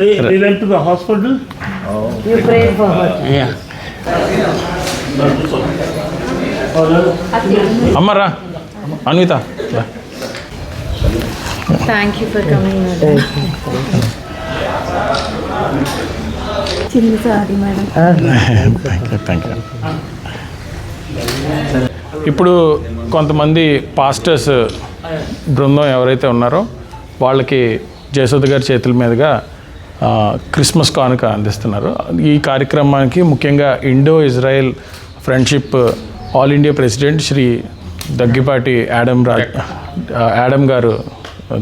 We went to the hospital. You prayed for her. Yeah. అమ్మరా Anvita Thank you for coming, madam. Sorry, madam. Thank you. ఇప్పుడు కొంతమంది pastors బృందం ఎవరైతే ఉన్నారో వాళ్ళకి జయసుధ గారి చేతుల మీదుగా క్రిస్మస్ కానుక అందిస్తున్నారు. ఈ కార్యక్రమానికి ముఖ్యంగా Indo Israel friendship all India president Shri Daggipati Adam గారు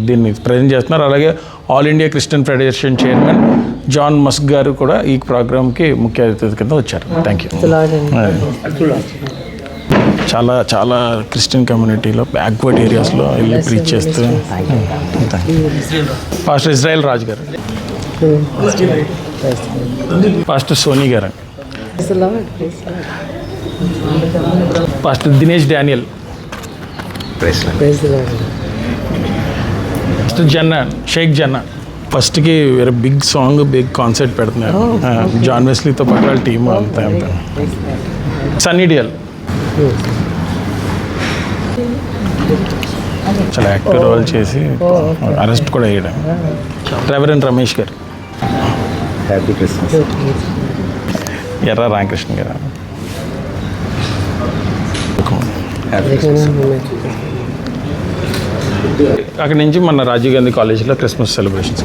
దీన్ని ప్రజెంట్ చేస్తున్నారు. అలాగే all India Christian federation chairman John Musk గారు కూడా ఈ ప్రోగ్రామ్కి ముఖ్య అతిథి కింద వచ్చారు. Thank you. చాలా చాలా క్రిస్టియన్ కమ్యూనిటీలో బ్యాక్వర్డ్ ఏరియాస్లో వెళ్ళి ప్రీచ్ చేస్తూ పాస్టర్ ఇజ్రాయెల్ రాజ్ గారు, పాస్టర్ సోనీ గారు, pastor Dinesh Daniel, pastor Janna Shaik Janna. ఫస్ట్కి వేరే బిగ్ సాంగ్ బిగ్ కాన్సర్ట్ పెడుతున్నారు. జాన్ వెస్లీతో పాటు వాళ్ళ టీమ్ అంతా సన్నీ డియల్, చాలా యాక్టివ్ రోల్ చేసి అరెస్ట్ కూడా అయ్యాడు. రెవరెండ్ రమేష్ గారు, హ్యాపీ క్రిస్మస్. ఎర్ర రామకృష్ణ గారు, అక్కడి నుంచి మన రాజీవ్ గాంధీ కాలేజీలో క్రిస్మస్ సెలబ్రేషన్స్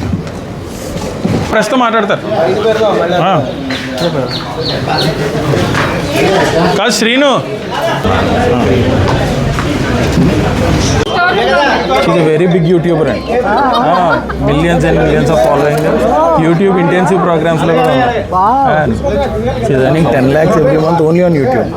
ప్రస్తుతం మాట్లాడతారు. కాదు Srinu, is very big YouTuber అండి. Millions and millions of following. YouTube intensive ప్రోగ్రామ్స్లో కూడా ఉంది. Running 10 lakhs every month only on YouTube.